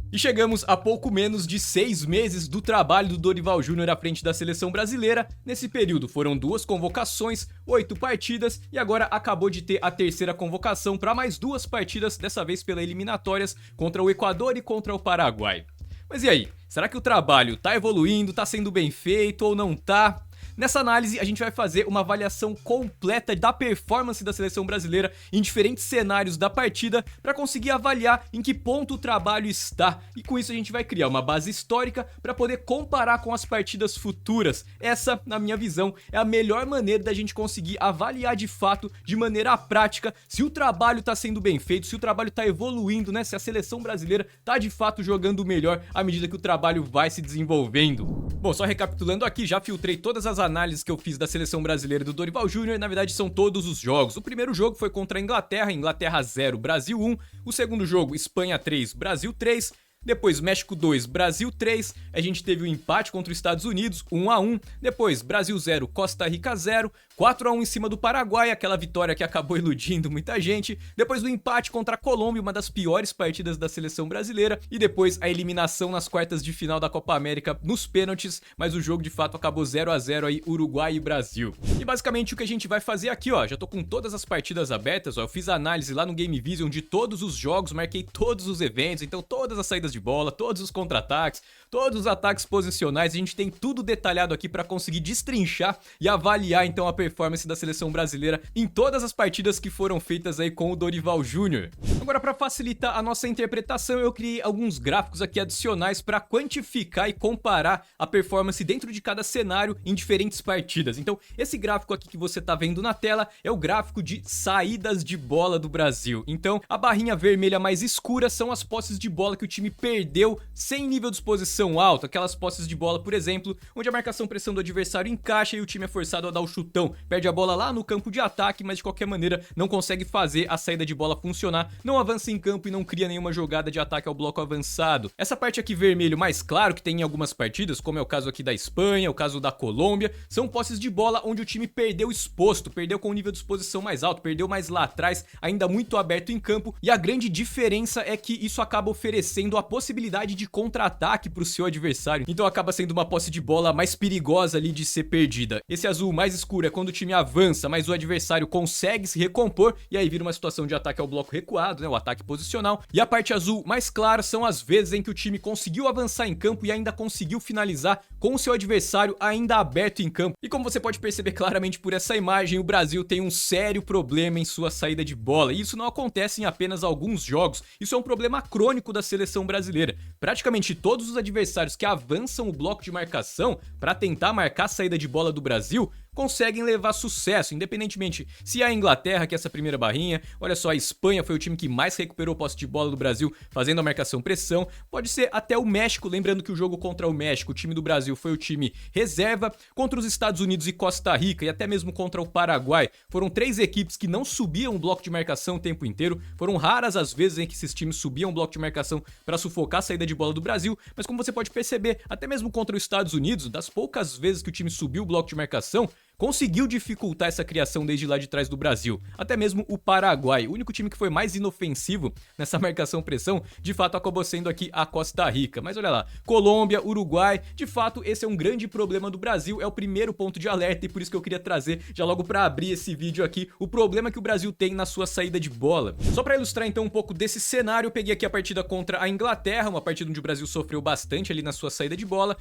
E chegamos a pouco menos de 6 meses do trabalho do Dorival Júnior à frente da seleção brasileira. Nesse período foram 2 convocações, 8 partidas e agora acabou de ter a terceira convocação para mais 2 partidas, dessa vez pela eliminatórias contra o Equador e contra o Paraguai. Mas e aí, será que o trabalho tá evoluindo, tá sendo bem feito ou não tá? Nessa análise, a gente vai fazer uma avaliação completa da performance da seleção brasileira em diferentes cenários da partida para conseguir avaliar em que ponto o trabalho está. E com isso a gente vai criar uma base histórica para poder comparar com as partidas futuras. Essa, na minha visão, é a melhor maneira da gente conseguir avaliar de fato, de maneira prática, se o trabalho está sendo bem feito, se o trabalho está evoluindo, né? Se a seleção brasileira está de fato jogando melhor à medida que o trabalho vai se desenvolvendo. Bom, só recapitulando aqui, já filtrei todas as análises que eu fiz da seleção brasileira do Dorival Júnior, na verdade são todos os jogos. O primeiro jogo foi contra a Inglaterra 0, Brasil 1. O segundo jogo, Espanha 3, Brasil 3. Depois México 2, Brasil 3, a gente teve o empate contra os Estados Unidos, 1-1, depois Brasil 0, Costa Rica 0, 4-1 em cima do Paraguai, aquela vitória que acabou iludindo muita gente, depois o empate contra a Colômbia, uma das piores partidas da seleção brasileira, e depois a eliminação nas quartas de final da Copa América nos pênaltis, mas o jogo de fato acabou 0-0 aí, Uruguai e Brasil. E basicamente o que a gente vai fazer aqui, ó, já tô com todas as partidas abertas, ó, eu fiz a análise lá no Game Vision de todos os jogos, marquei todos os eventos, então todas as saídas de bola, todos os contra-ataques, todos os ataques posicionais, a gente tem tudo detalhado aqui para conseguir destrinchar e avaliar então a performance da seleção brasileira em todas as partidas que foram feitas aí com o Dorival Júnior. Agora, para facilitar a nossa interpretação, eu criei alguns gráficos aqui adicionais para quantificar e comparar a performance dentro de cada cenário em diferentes partidas. Então, esse gráfico aqui que você tá vendo na tela é o gráfico de saídas de bola do Brasil. Então, a barrinha vermelha mais escura são as posses de bola que o time perdeu sem nível de exposição alto, aquelas posses de bola, por exemplo, onde a marcação-pressão do adversário encaixa e o time é forçado a dar o chutão, perde a bola lá no campo de ataque, mas de qualquer maneira não consegue fazer a saída de bola funcionar, não avança em campo e não cria nenhuma jogada de ataque ao bloco avançado. Essa parte aqui vermelho mais claro, que tem em algumas partidas, como é o caso aqui da Espanha, o caso da Colômbia, são posses de bola onde o time perdeu exposto, perdeu com o nível de exposição mais alto, perdeu mais lá atrás, ainda muito aberto em campo, e a grande diferença é que isso acaba oferecendo a possibilidade de contra-ataque para o seu adversário, então acaba sendo uma posse de bola mais perigosa ali de ser perdida. Esse azul mais escuro é quando o time avança, mas o adversário consegue se recompor e aí vira uma situação de ataque ao bloco recuado, né, o ataque posicional. E a parte azul mais clara são as vezes em que o time conseguiu avançar em campo e ainda conseguiu finalizar com o seu adversário ainda aberto em campo. E como você pode perceber claramente por essa imagem, o Brasil tem um sério problema em sua saída de bola, e isso não acontece em apenas alguns jogos, isso é um problema crônico da seleção brasileira. Praticamente todos os adversários que avançam o bloco de marcação para tentar marcar a saída de bola do Brasil conseguem levar sucesso, independentemente se é a Inglaterra, que é essa primeira barrinha, olha só, a Espanha foi o time que mais recuperou posse de bola do Brasil fazendo a marcação-pressão, pode ser até o México, lembrando que o jogo contra o México, o time do Brasil foi o time reserva, contra os Estados Unidos e Costa Rica e até mesmo contra o Paraguai, foram 3 equipes que não subiam o bloco de marcação o tempo inteiro, foram raras as vezes em que esses times subiam o bloco de marcação para sufocar a saída de bola do Brasil, mas como você pode perceber, até mesmo contra os Estados Unidos, das poucas vezes que o time subiu o bloco de marcação, conseguiu dificultar essa criação desde lá de trás do Brasil. Até mesmo o Paraguai, o único time que foi mais inofensivo nessa marcação-pressão, de fato acabou sendo aqui a Costa Rica. Mas olha lá, Colômbia, Uruguai, de fato esse é um grande problema do Brasil, é o primeiro ponto de alerta e por isso que eu queria trazer já logo para abrir esse vídeo aqui, o problema que o Brasil tem na sua saída de bola. Só para ilustrar então um pouco desse cenário, eu peguei aqui a partida contra a Inglaterra, uma partida onde o Brasil sofreu bastante ali na sua saída de bola.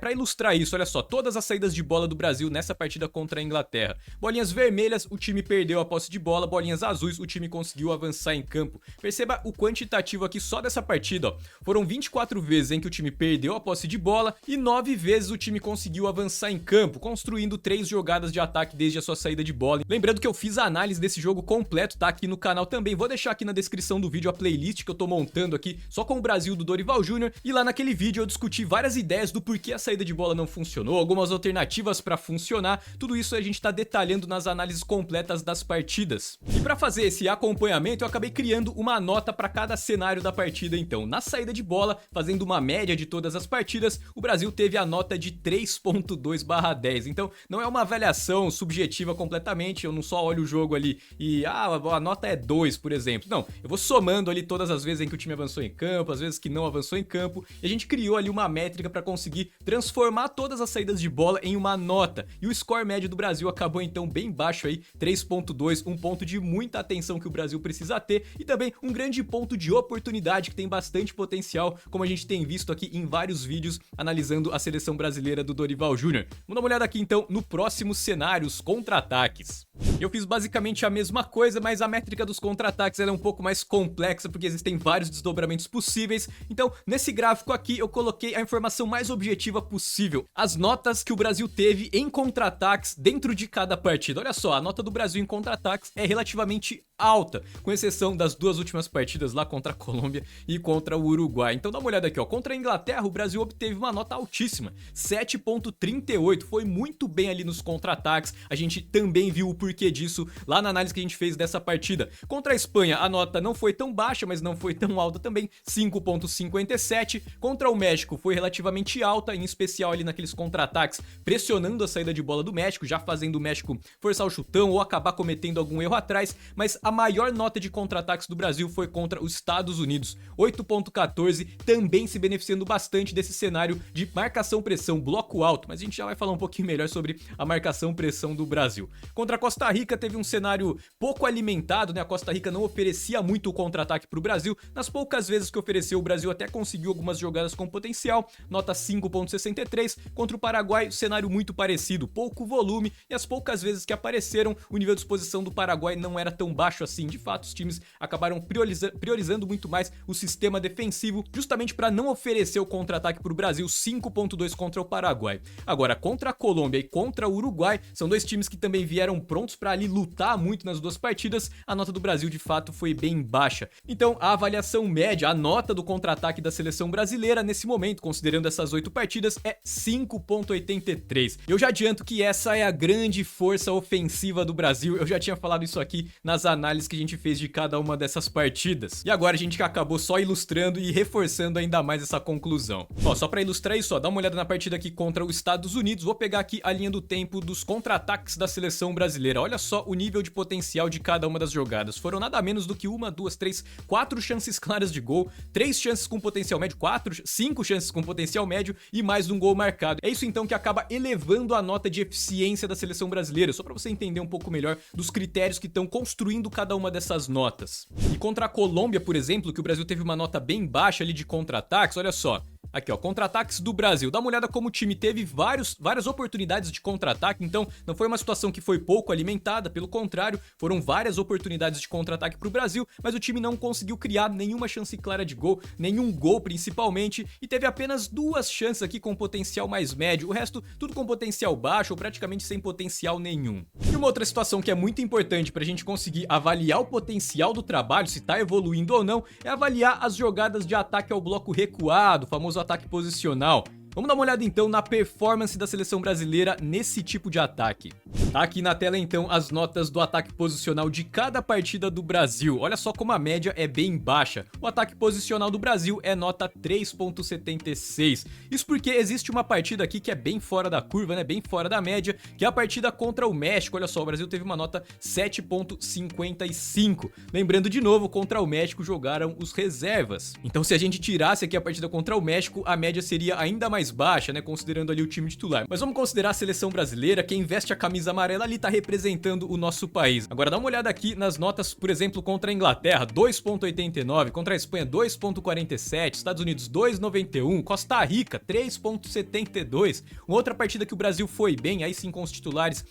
Para ilustrar isso, olha só, todas as saídas de bola do Brasil nessa partida contra a Inglaterra. Bolinhas vermelhas, o time perdeu a posse de bola, bolinhas azuis, o time conseguiu avançar em campo. Perceba o quantitativo aqui só dessa partida, ó. Foram 24 vezes em que o time perdeu a posse de bola e 9 vezes o time conseguiu avançar em campo, construindo 3 jogadas de ataque desde a sua saída de bola. Lembrando que eu fiz a análise desse jogo completo, tá aqui no canal também, vou deixar aqui na descrição do vídeo a playlist que eu tô montando aqui, só com o Brasil do Dorival Júnior, e lá naquele vídeo eu discuti várias ideias do porquê a saída de bola não funcionou, algumas alternativas pra funcionar, tudo tudo isso a gente tá detalhando nas análises completas das partidas. E para fazer esse acompanhamento, eu acabei criando uma nota para cada cenário da partida. Então, na saída de bola, fazendo uma média de todas as partidas, o Brasil teve a nota de 3.2/10. Então, não é uma avaliação subjetiva completamente, eu não só olho o jogo ali e a nota é 2, por exemplo. Não, eu vou somando ali todas as vezes em que o time avançou em campo, as vezes que não avançou em campo, e a gente criou ali uma métrica para conseguir transformar todas as saídas de bola em uma nota. E o score médio do Brasil acabou então bem baixo aí, 3.2, um ponto de muita atenção que o Brasil precisa ter e também um grande ponto de oportunidade que tem bastante potencial, como a gente tem visto aqui em vários vídeos analisando a seleção brasileira do Dorival Júnior. Vamos dar uma olhada aqui então no próximo cenário, os contra-ataques. Eu fiz basicamente a mesma coisa, mas a métrica dos contra-ataques é um pouco mais complexa porque existem vários desdobramentos possíveis. Então, nesse gráfico aqui eu coloquei a informação mais objetiva possível, as notas que o Brasil teve em contra-ataques dentro de cada partida. Olha só, a nota do Brasil em contra-ataques é relativamente alta, com exceção das duas últimas partidas lá contra a Colômbia e contra o Uruguai. Então dá uma olhada aqui, ó. Contra a Inglaterra, o Brasil obteve uma nota altíssima, 7.38, foi muito bem ali nos contra-ataques. A gente também viu o porquê disso lá na análise que a gente fez dessa partida. Contra a Espanha, a nota não foi tão baixa, mas não foi tão alta também, 5.57. Contra o México, foi relativamente alta, em especial ali naqueles contra-ataques, pressionando a saída de bola do México, já fazendo o México forçar o chutão ou acabar cometendo algum erro atrás, mas a maior nota de contra-ataques do Brasil foi contra os Estados Unidos, 8.14, também se beneficiando bastante desse cenário de marcação-pressão, bloco alto, mas a gente já vai falar um pouquinho melhor sobre a marcação-pressão do Brasil. Contra a Costa Rica teve um cenário pouco alimentado, né? A Costa Rica não oferecia muito contra-ataque para o Brasil, nas poucas vezes que ofereceu o Brasil até conseguiu algumas jogadas com potencial, nota 5.63, contra o Paraguai, cenário muito parecido, pouco volume e as poucas vezes que apareceram, o nível de exposição do Paraguai não era tão baixo assim. De fato, os times acabaram priorizando muito mais o sistema defensivo, justamente para não oferecer o contra-ataque para o Brasil, 5.2 contra o Paraguai. Agora, contra a Colômbia e contra o Uruguai, são dois times que também vieram prontos para ali lutar muito nas duas partidas, a nota do Brasil de fato foi bem baixa. Então, a avaliação média, a nota do contra-ataque da seleção brasileira nesse momento, considerando essas 8 partidas, é 5.83. Eu já adianto que essa é a grande força ofensiva do Brasil, eu já tinha falado isso aqui nas análises que a gente fez de cada uma dessas partidas. E agora a gente acabou só ilustrando e reforçando ainda mais essa conclusão. Ó, só pra ilustrar isso, ó, dá uma olhada na partida aqui contra os Estados Unidos. Vou pegar aqui a linha do tempo dos contra-ataques da seleção brasileira. Olha só o nível de potencial de cada uma das jogadas. Foram nada menos do que 1, 2, 3, 4 chances claras de gol, 3 chances com potencial médio, 5 chances com potencial médio e mais um gol marcado. É isso então que acaba elevando a nota de eficiência da seleção brasileira, só pra você entender um pouco melhor dos critérios que estão construindo cada uma dessas notas. E contra a Colômbia, por exemplo, que o Brasil teve uma nota bem baixa ali de contra-ataques, olha só. Aqui, ó, contra-ataques do Brasil. Dá uma olhada como o time teve várias oportunidades de contra-ataque, então não foi uma situação que foi pouco alimentada, pelo contrário, foram várias oportunidades de contra-ataque pro Brasil, mas o time não conseguiu criar nenhuma chance clara de gol, nenhum gol principalmente, e teve apenas 2 chances aqui com potencial mais médio, o resto tudo com potencial baixo ou praticamente sem potencial nenhum. E uma outra situação que é muito importante pra gente conseguir avaliar o potencial do trabalho, se tá evoluindo ou não, é avaliar as jogadas de ataque ao bloco recuado, o famoso ataque posicional. Vamos dar uma olhada então na performance da seleção brasileira nesse tipo de ataque. Tá aqui na tela então as notas do ataque posicional de cada partida do Brasil. Olha só como a média é bem baixa. O ataque posicional do Brasil é nota 3.76. Isso porque existe uma partida aqui que é bem fora da curva, né? Bem fora da média, que é a partida contra o México. Olha só, o Brasil teve uma nota 7.55. Lembrando de novo, contra o México jogaram os reservas. Então se a gente tirasse aqui a partida contra o México, a média seria ainda mais baixa, né, considerando ali o time titular. Mas vamos considerar a seleção brasileira, quem veste a camisa amarela ali tá representando o nosso país. Agora dá uma olhada aqui nas notas, por exemplo, contra a Inglaterra, 2.89, contra a Espanha, 2.47, Estados Unidos, 2.91, Costa Rica, 3.72. Uma outra partida que o Brasil foi bem, aí sim com os titulares,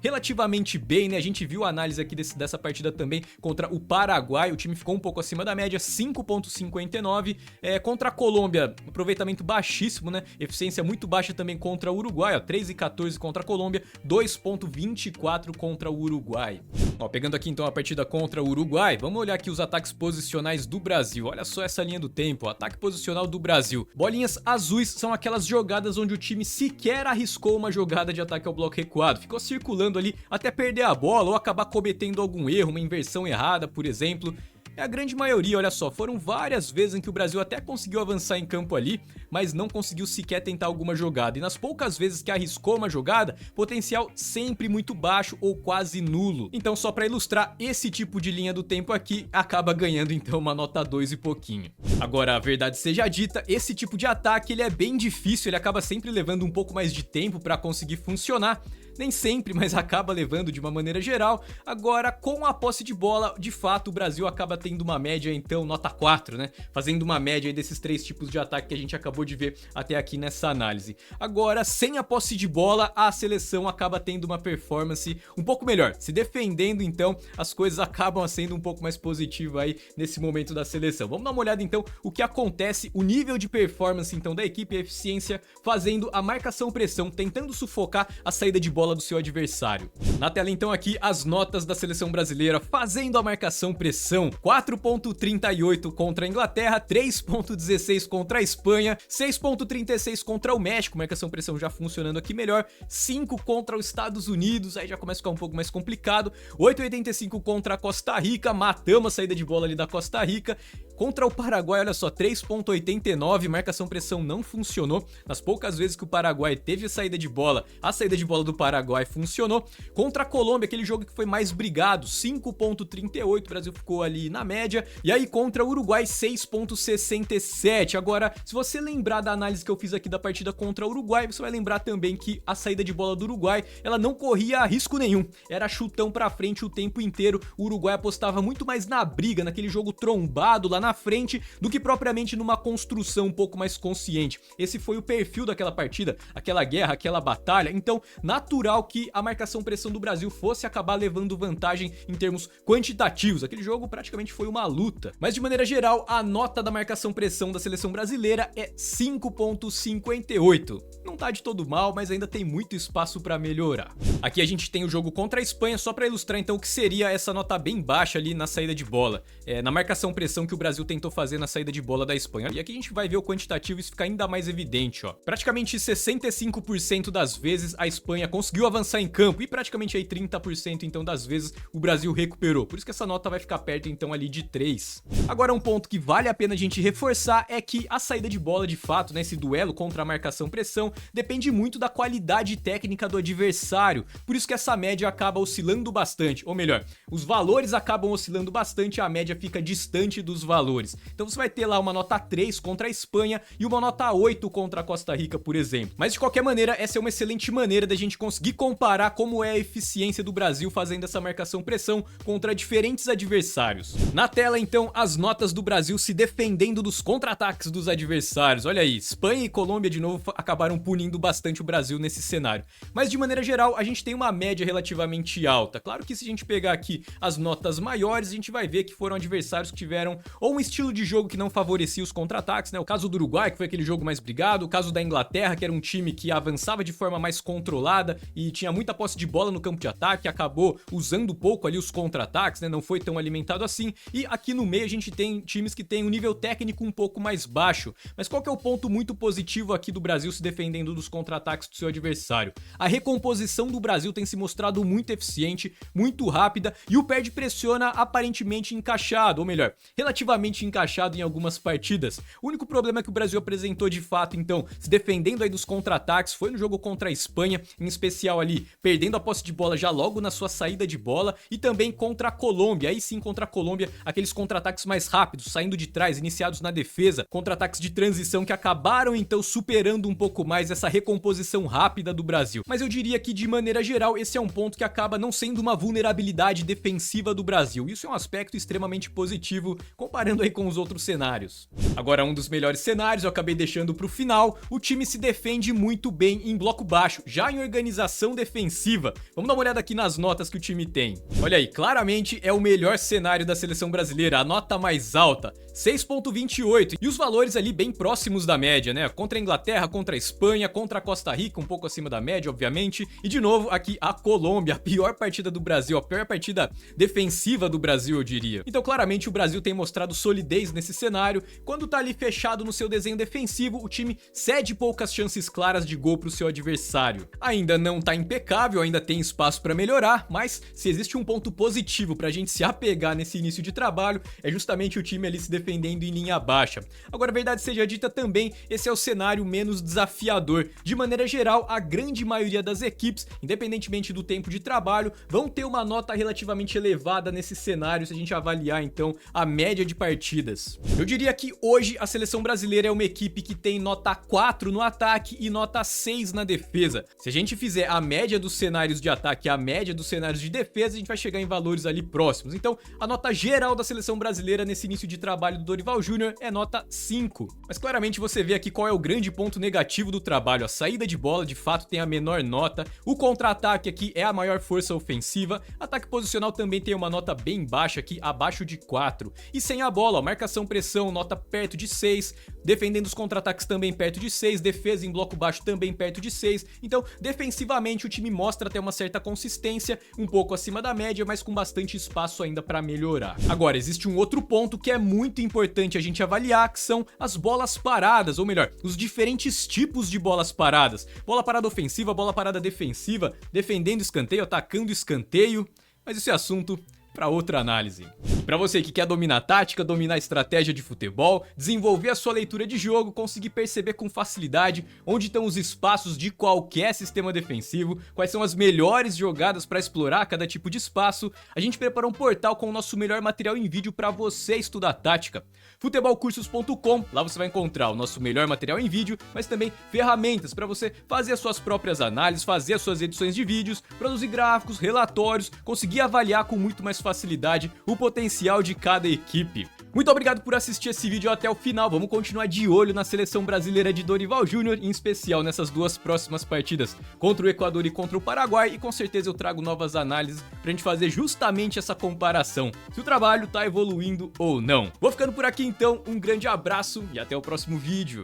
relativamente bem, né, a gente viu a análise aqui dessa partida também contra o Paraguai, o time ficou um pouco acima da média, 5.59, contra a Colômbia, aproveitamento baixíssimo, né, eficiência muito baixa também contra o Uruguai, ó, 3.14 contra a Colômbia, 2.24 contra o Uruguai. Ó, pegando aqui então a partida contra o Uruguai, vamos olhar aqui os ataques posicionais do Brasil. Olha só essa linha do tempo, ataque posicional do Brasil. Bolinhas azuis são aquelas jogadas onde o time sequer arriscou uma jogada de ataque ao bloco recuado. Ficou circulando ali até perder a bola ou acabar cometendo algum erro, uma inversão errada, por exemplo. É a grande maioria, olha só, foram várias vezes em que o Brasil até conseguiu avançar em campo ali, mas não conseguiu sequer tentar alguma jogada. E nas poucas vezes que arriscou uma jogada, potencial sempre muito baixo ou quase nulo. Então só para ilustrar, esse tipo de linha do tempo aqui acaba ganhando então uma nota 2 e pouquinho. Agora, a verdade seja dita, esse tipo de ataque ele é bem difícil, ele acaba sempre levando um pouco mais de tempo para conseguir funcionar. Nem sempre, mas acaba levando de uma maneira geral. Agora, com a posse de bola, de fato, o Brasil acaba tendo uma média, então, nota 4, né? Fazendo uma média aí desses 3 tipos de ataque que a gente acabou de ver até aqui nessa análise. Agora, sem a posse de bola, a seleção acaba tendo uma performance um pouco melhor. Se defendendo, então, as coisas acabam sendo um pouco mais positivas aí nesse momento da seleção. Vamos dar uma olhada, então, o que acontece, o nível de performance, então, da equipe e a eficiência fazendo a marcação-pressão, tentando sufocar a saída de bola do seu adversário. Na tela então aqui as notas da seleção brasileira fazendo a marcação-pressão: 4.38 contra a Inglaterra, 3.16 contra a Espanha, 6.36 contra o México, marcação-pressão já funcionando aqui melhor, 5 contra os Estados Unidos, aí já começa a ficar um pouco mais complicado, 8.85 contra a Costa Rica, matamos a saída de bola ali da Costa Rica. Contra o Paraguai, olha só, 3.89, marcação-pressão não funcionou. Nas poucas vezes que o Paraguai teve saída de bola, a saída de bola do Paraguai funcionou. Contra a Colômbia, aquele jogo que foi mais brigado, 5.38, o Brasil ficou ali na média. E aí contra o Uruguai, 6.67. Agora, se você lembrar da análise que eu fiz aqui da partida contra o Uruguai, você vai lembrar também que a saída de bola do Uruguai, ela não corria risco nenhum. Era chutão pra frente o tempo inteiro. O Uruguai apostava muito mais na briga, naquele jogo trombado lá na frente, do que propriamente numa construção um pouco mais consciente. Esse foi o perfil daquela partida, aquela guerra, aquela batalha. Então, natural que a marcação-pressão do Brasil fosse acabar levando vantagem em termos quantitativos. Aquele jogo praticamente foi uma luta. Mas de maneira geral, a nota da marcação-pressão da seleção brasileira é 5.58. Não tá de todo mal, mas ainda tem muito espaço para melhorar. Aqui a gente tem o jogo contra a Espanha, só para ilustrar então o que seria essa nota bem baixa ali na saída de bola. Na marcação-pressão que o Brasil tentou fazer na saída de bola da Espanha. E aqui a gente vai ver o quantitativo e isso fica ainda mais evidente, ó. Praticamente 65% das vezes a Espanha conseguiu avançar em campo e praticamente aí 30% então das vezes o Brasil recuperou. Por isso que essa nota vai ficar perto então ali de 3. Agora um ponto que vale a pena a gente reforçar é que a saída de bola de fato, né, esse duelo contra a marcação-pressão, depende muito da qualidade técnica do adversário. Por isso que essa média acaba oscilando bastante, ou melhor, os valores acabam oscilando bastante e a média fica distante dos valores. Então você vai ter lá uma nota 3 contra a Espanha e uma nota 8 contra a Costa Rica, por exemplo. Mas de qualquer maneira, essa é uma excelente maneira da gente conseguir comparar como é a eficiência do Brasil fazendo essa marcação-pressão contra diferentes adversários. Na tela, então, as notas do Brasil se defendendo dos contra-ataques dos adversários. Olha aí, Espanha e Colômbia de novo acabaram punindo bastante o Brasil nesse cenário. Mas de maneira geral, a gente tem uma média relativamente alta. Claro que se a gente pegar aqui as notas maiores, a gente vai ver que foram adversários que tiveram ou um estilo de jogo que não favorecia os contra-ataques, né? O caso do Uruguai, que foi aquele jogo mais brigado, o caso da Inglaterra, que era um time que avançava de forma mais controlada e tinha muita posse de bola no campo de ataque, acabou usando pouco ali os contra-ataques, né? Não foi tão alimentado assim. E aqui no meio a gente tem times que têm um nível técnico um pouco mais baixo. Mas qual que é o ponto muito positivo aqui do Brasil se defendendo dos contra-ataques do seu adversário? A recomposição do Brasil tem se mostrado muito eficiente, muito rápida e o perde-pressiona aparentemente encaixado, ou melhor, relativamente encaixado em algumas partidas. O único problema que o Brasil apresentou de fato, então, se defendendo aí dos contra-ataques, foi no jogo contra a Espanha, em especial ali, perdendo a posse de bola já logo na sua saída de bola, e também contra a Colômbia. Aí sim, contra a Colômbia, aqueles contra-ataques mais rápidos, saindo de trás, iniciados na defesa, contra-ataques de transição que acabaram então superando um pouco mais essa recomposição rápida do Brasil. Mas eu diria que, de maneira geral, esse é um ponto que acaba não sendo uma vulnerabilidade defensiva do Brasil. Isso é um aspecto extremamente positivo, comparando comparando aí com os outros cenários. Agora, um dos melhores cenários eu acabei deixando pro final. O time se defende muito bem em bloco baixo, já em organização defensiva. Vamos dar uma olhada aqui nas notas que o time tem. Olha aí, claramente é o melhor cenário da seleção brasileira, a nota mais alta, 6.28, e os valores ali bem próximos da média, né? Contra a Inglaterra, contra a Espanha, contra a Costa Rica, um pouco acima da média, obviamente. E de novo, aqui a Colômbia, a pior partida do Brasil, a pior partida defensiva do Brasil, eu diria. Então, claramente, o Brasil tem mostrado solidez nesse cenário. Quando tá ali fechado no seu desenho defensivo, o time cede poucas chances claras de gol pro seu adversário. Ainda não tá impecável, ainda tem espaço pra melhorar, mas se existe um ponto positivo pra gente se apegar nesse início de trabalho, é justamente o time ali se defendendo em linha baixa. Agora, a verdade seja dita também, esse é o cenário menos desafiador. De maneira geral, a grande maioria das equipes, independentemente do tempo de trabalho, vão ter uma nota relativamente elevada nesse cenário se a gente avaliar então a média de partidas. Eu diria que hoje a seleção brasileira é uma equipe que tem nota 4 no ataque e nota 6 na defesa. Se a gente fizer a média dos cenários de ataque e a média dos cenários de defesa, a gente vai chegar em valores ali próximos. Então, a nota geral da seleção brasileira nesse início de trabalho do Dorival Júnior é nota 5. Mas claramente você vê aqui qual é o grande ponto negativo do trabalho. A saída de bola de fato tem a menor nota, o contra-ataque aqui é a maior força ofensiva, ataque posicional também tem uma nota bem baixa aqui, abaixo de 4. E sem a bola, marcação-pressão, nota perto de 6, defendendo os contra-ataques também perto de 6, defesa em bloco baixo também perto de 6. Então, defensivamente o time mostra até uma certa consistência, um pouco acima da média, mas com bastante espaço ainda para melhorar. Agora, existe um outro ponto que é muito importante a gente avaliar, que são as bolas paradas, ou melhor, os diferentes tipos de bolas paradas. Bola parada ofensiva, bola parada defensiva, defendendo escanteio, atacando escanteio, mas isso é assunto para outra análise. Para você que quer dominar a tática, dominar a estratégia de futebol, desenvolver a sua leitura de jogo, conseguir perceber com facilidade onde estão os espaços de qualquer sistema defensivo, quais são as melhores jogadas para explorar cada tipo de espaço, a gente preparou um portal com o nosso melhor material em vídeo para você estudar tática. Futebolcursos.com, lá você vai encontrar o nosso melhor material em vídeo, mas também ferramentas para você fazer as suas próprias análises, fazer as suas edições de vídeos, produzir gráficos, relatórios, conseguir avaliar com muito mais facilidade o potencial de cada equipe. Muito obrigado por assistir esse vídeo até o final. Vamos continuar de olho na seleção brasileira de Dorival Júnior, em especial nessas duas próximas partidas, contra o Equador e contra o Paraguai, e com certeza eu trago novas análises pra gente fazer justamente essa comparação, se o trabalho tá evoluindo ou não. Vou ficando por aqui então, um grande abraço e até o próximo vídeo.